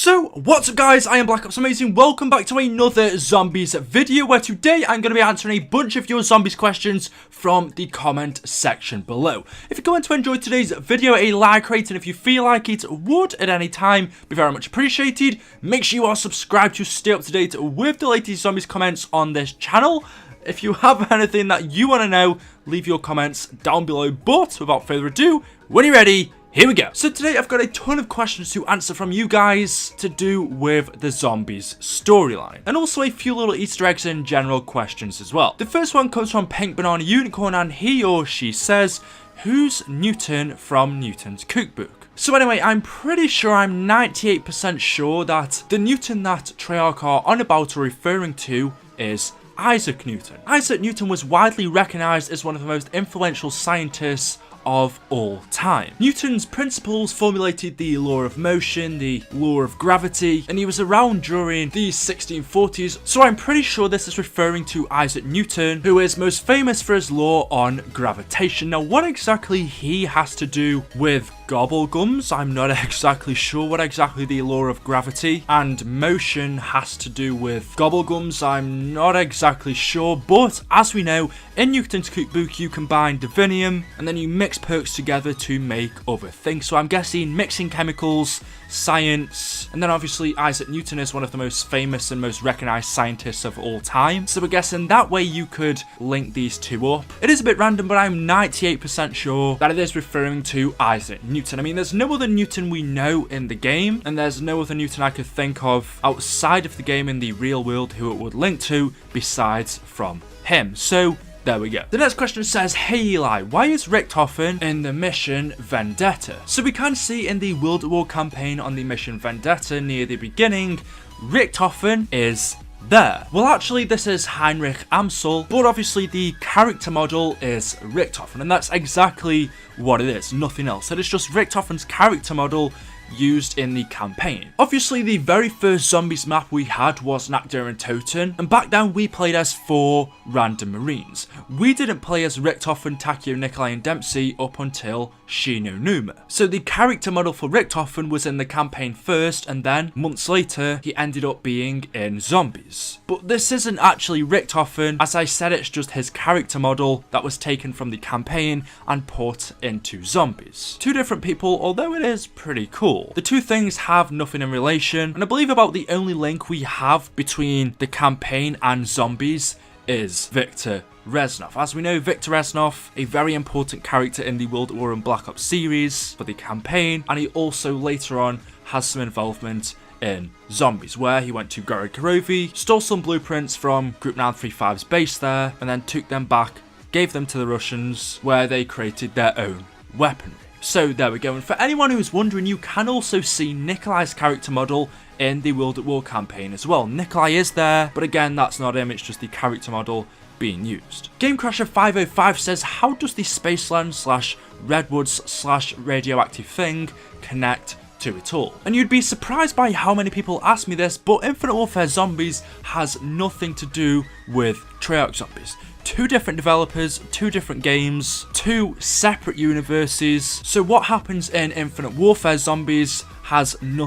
So, what's up guys, I am BlackOpsAmazing, welcome back to another zombies video where today I'm going to be answering a bunch of your zombies questions from the comment section below. If you're going to enjoy today's video, a like rate, and if you feel like it would at any time be very much appreciated. Make sure you are subscribed to stay up to date with the latest zombies comments on this channel. If you have anything that you want to know, leave your comments down below, but without further ado, when you're ready, here we go. So today I've got a ton of questions to answer from you guys to do with the zombies storyline. And also a few little Easter eggs and general questions as well. The first one comes from Pink Banana Unicorn and he or she says, who's Newton from Newton's cookbook? So anyway, I'm pretty sure, I'm 98% sure that the Newton that Treyarch are on about or referring to is Isaac Newton. Isaac Newton was widely recognized as one of the most influential scientists of all time. Newton's principles formulated the law of motion, the law of gravity, and he was around during the 1640s, so I'm pretty sure this is referring to Isaac Newton, who is most famous for his law on gravitation. Now, what exactly he has to do with gobblegums, I'm not exactly sure what exactly the law of gravity and motion has to do with gobblegums, I'm not exactly sure, but as we know, in Newton's cookbook you combine divinium and then you mix perks together to make other things. So I'm guessing mixing chemicals, science, and then obviously Isaac Newton is one of the most famous and most recognized scientists of all time. So I guess in that way you could link these two up. It is a bit random, but I'm 98% sure that it is referring to Isaac Newton. I mean, there's no other Newton we know in the game, and there's no other Newton I could think of outside of the game in the real world who it would link to besides from him. So there we go. The next question says, hey Eli, why is Richthofen in the mission Vendetta? So we can see in the World War campaign on the mission Vendetta near the beginning, Richthofen is there. Well, actually this is Heinrich Amsel, but obviously the character model is Richthofen, and that's exactly what it is, nothing else. It is just Richthofen's character model used in the campaign. Obviously the very first zombies map we had was Nuketown and Toten, and back then we played as 4 random marines. We didn't play as Richthofen, Takio, Nikolai and Dempsey up until Shino Numa. So the character model for Richthofen was in the campaign first, and then months later he ended up being in zombies. But this isn't actually Richthofen, as I said, it's just his character model that was taken from the campaign and put into zombies. 2 different people, although it is pretty cool. The 2 things have nothing in relation, and I believe about the only link we have between the campaign and zombies is Victor Reznov. As we know, Victor Reznov, a very important character in the World at War and Black Ops series for the campaign, and he also later on has some involvement in zombies, where he went to Gorod, stole some blueprints from Group 935's base there, and then took them back, gave them to the Russians, where they created their own weaponry. So there we go, and for anyone who's wondering, you can also see Nikolai's character model in the World at War campaign as well. Nikolai is there, but again, that's not him, it's just the character model being used. Gamecrasher505 says, how does the Spaceland / Redwoods / radioactive thing connect to it all? And you'd be surprised by how many people ask me this, but Infinite Warfare Zombies has nothing to do with Treyarch Zombies. 2 different developers, 2 different games, 2 separate universes. So what happens in Infinite Warfare Zombies has no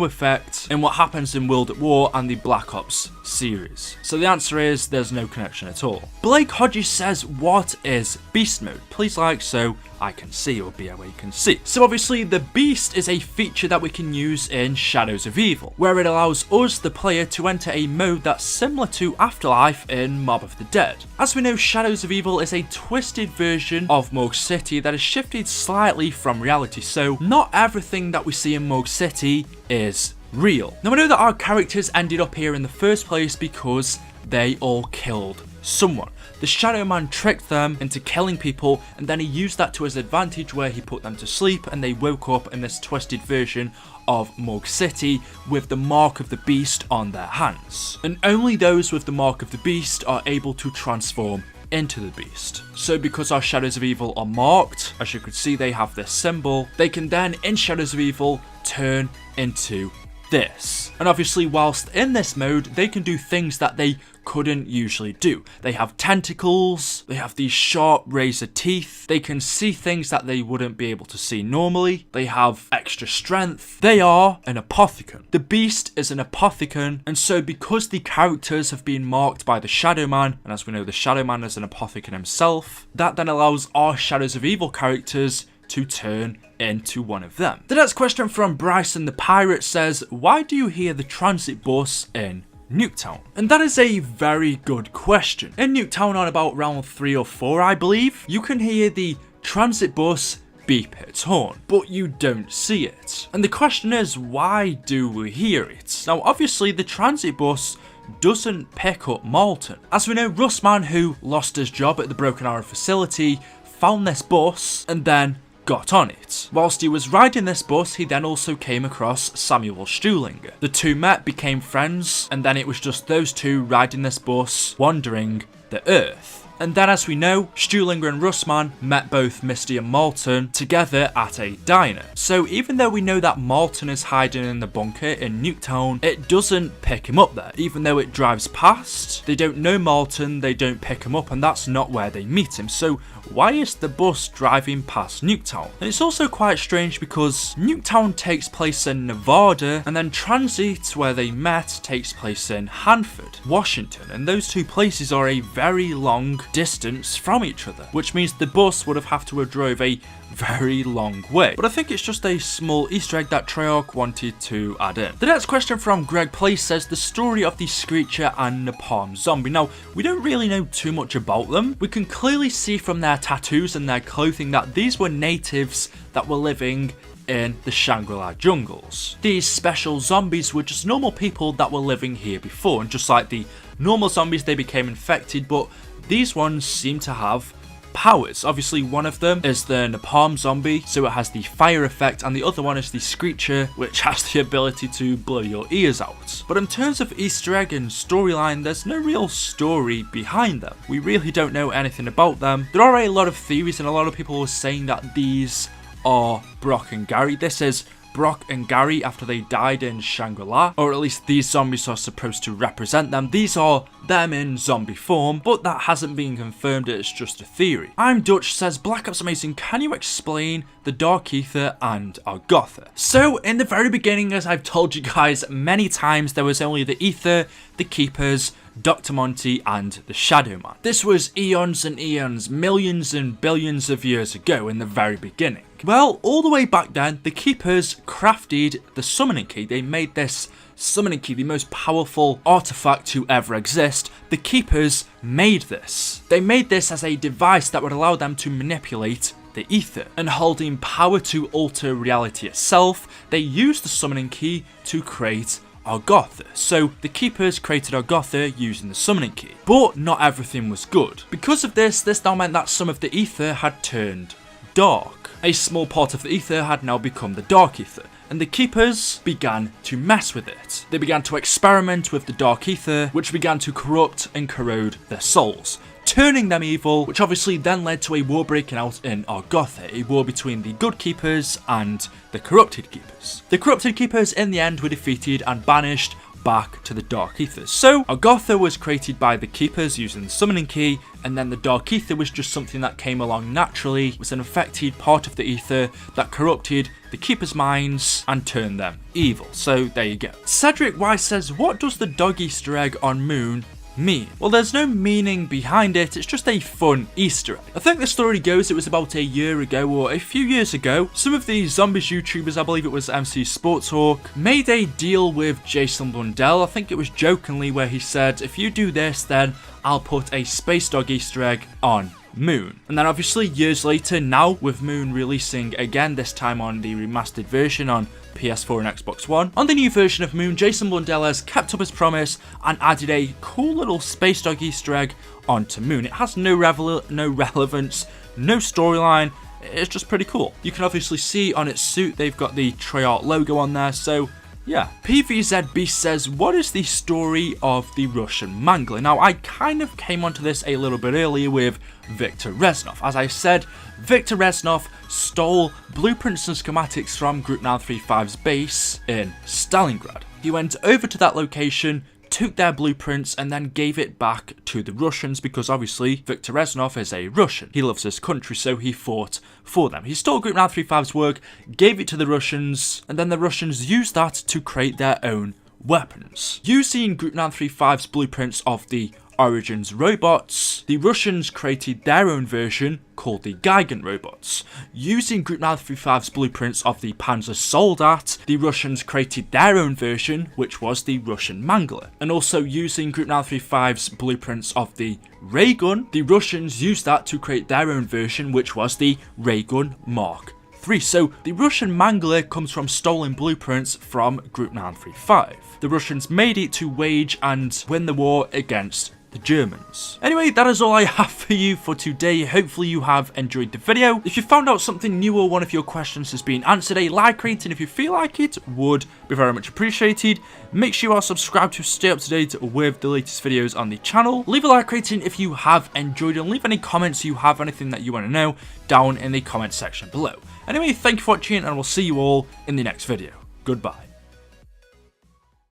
effect in what happens in World at War and the Black Ops series. So the answer is there's no connection at all. Blake Hodges says, what is Beast Mode? Please like so I can see, or BOA can see. So obviously the Beast is a feature that we can use in Shadows of Evil, where it allows us, the player, to enter a mode that's similar to Afterlife in Mob of the Dead. As we know, Shadows of Evil is a twisted version of Morgue City that is shifted slightly from reality, so not everything that we see in Morgue City is real. Now I know that our characters ended up here in the first place because they all killed someone. The Shadow Man tricked them into killing people, and then he used that to his advantage, where he put them to sleep and they woke up in this twisted version of Morgue City with the mark of the beast on their hands. And only those with the mark of the beast are able to transform into the beast. So because our Shadows of Evil are marked, as you can see they have this symbol, they can then in Shadows of Evil turn into this. And obviously whilst in this mode, they can do things that they couldn't usually do. They have tentacles, they have these sharp razor teeth, they can see things that they wouldn't be able to see normally, they have extra strength. They are an APOTHICON. The beast is an APOTHICON, and so because the characters have been marked by the Shadow Man, and as we know the Shadow Man is an APOTHICON himself, that then allows our Shadows of Evil characters to turn into one of them. The next question from Bryson the Pirate says, why do you hear the transit bus in Nuketown? And that is a very good question. In Nuketown on about round 3 or 4, I believe, you can hear the transit bus beep its horn, but you don't see it. And the question is, why do we hear it? Now obviously the transit bus doesn't pick up Malton. As we know, Rustman, who lost his job at the Broken Arrow facility, found this bus and then got on it. Whilst he was riding this bus, he then also came across Samuel Stuhlinger. The two met, became friends, and then it was just those two riding this bus, wandering the Earth. And then as we know, Stuhlinger and Rustman met both Misty and Malton together at a diner. So even though we know that Malton is hiding in the bunker in Nuketown, it doesn't pick him up there. Even though it drives past, they don't know Malton, they don't pick him up, and that's not where they meet him. So why is the bus driving past Nuketown? And it's also quite strange because Nuketown takes place in Nevada, and then Tranzit, where they met, takes place in Hanford, Washington, and those two places are a very long distance from each other, which means the bus would have to have drove a very long way. But I think it's just a small Easter egg that Treyarch wanted to add in. The next question from Greg Place says, the story of the Screecher and Napalm Zombie. Now, we don't really know too much about them. We can clearly see from their tattoos and their clothing that these were natives that were living in the Shangri-La jungles. These special zombies were just normal people that were living here before, and just like the normal zombies, they became infected, but these ones seem to have powers. Obviously one of them is the Napalm Zombie, so it has the fire effect, and the other one is the Screecher, which has the ability to blow your ears out. But in terms of Easter egg and storyline, there's no real story behind them. We really don't know anything about them. There are a lot of theories, and a lot of people are saying that these are Brock and Gary. This is Brock and Gary after they died in Shangri-La, or at least these zombies are supposed to represent them. These are them in zombie form, but that hasn't been confirmed, it's just a theory. I'm Dutch says, BlackOpsAmazing, can you explain the Dark Aether and Agartha? So in the very beginning, as I've told you guys many times, there was only the Aether, the Keepers, Dr. Monty, and the Shadow Man. This was eons and eons, millions and billions of years ago in the very beginning. Well, all the way back then, the Keepers crafted the summoning key. They made this summoning key, the most powerful artifact to ever exist. The Keepers made this. They made this as a device that would allow them to manipulate the Aether, and holding power to alter reality itself, they used the summoning key to create Agartha. So the Keepers created Agartha using the summoning key. But not everything was good. Because of this now meant that some of the Aether had turned dark. A small part of the Aether had now become the Dark Aether, and the Keepers began to mess with it. They began to experiment with the Dark Aether, which began to corrupt and corrode their souls, turning them evil, which obviously then led to a war breaking out in Agartha, a war between the good Keepers and the corrupted Keepers. The corrupted Keepers in the end were defeated and banished back to the Dark Aether. So Agartha was created by the Keepers using the summoning key, and then the Dark Aether was just something that came along naturally. It was an infected part of the Aether that corrupted the Keepers' minds and turned them evil. So there you go. Cedric Weiss says, what does the dog Easter egg on Moon mean? Well, there's no meaning behind it, it's just a fun Easter egg. I think the story goes it was about a year ago or a few years ago, some of the zombies YouTubers, I believe it was MC Sportshawk, made a deal with Jason Blundell. I think it was jokingly, where he said, if you do this, then I'll put a Space Dog Easter egg on Moon. And then obviously years later, now with Moon releasing again, this time on the remastered version on PS4 and Xbox One. On the new version of Moon, Jason Blundell has kept up his promise and added a cool little Space Dog Easter egg onto Moon. It has no relevance, no storyline, it's just pretty cool. You can obviously see on its suit they've got the Treyarch logo on there, so Yeah. PVZB says, what is the story of the Russian Mangler? Now, I kind of came onto this a little bit earlier with Viktor Reznov. As I said, Viktor Reznov stole blueprints and schematics from Group 935's base in Stalingrad. He went over to that location, took their blueprints, and then gave it back to the Russians because obviously Viktor Reznov is a Russian. He loves his country, so he fought for them. He stole Group 935's work, gave it to the Russians, and then the Russians used that to create their own weapons. Using Group 935's blueprints of the Origins robots, the Russians created their own version called the Gigant robots. Using Group 935's blueprints of the Panzer Soldat, the Russians created their own version, which was the Russian Mangler. And also using Group 935's blueprints of the ray gun, the Russians used that to create their own version, which was the ray gun Mark III. So the Russian Mangler comes from stolen blueprints from Group 935. The Russians made it to wage and win the war against the Germans. Anyway, that is all I have for you for today. Hopefully you have enjoyed the video. If you found out something new or one of your questions has been answered, a like rating if you feel like it would be very much appreciated. Make sure you are subscribed to stay up to date with the latest videos on the channel. Leave a like rating if you have enjoyed and leave any comments you have, anything that you want to know down in the comment section below. Anyway, thank you for watching and I will see you all in the next video. Goodbye.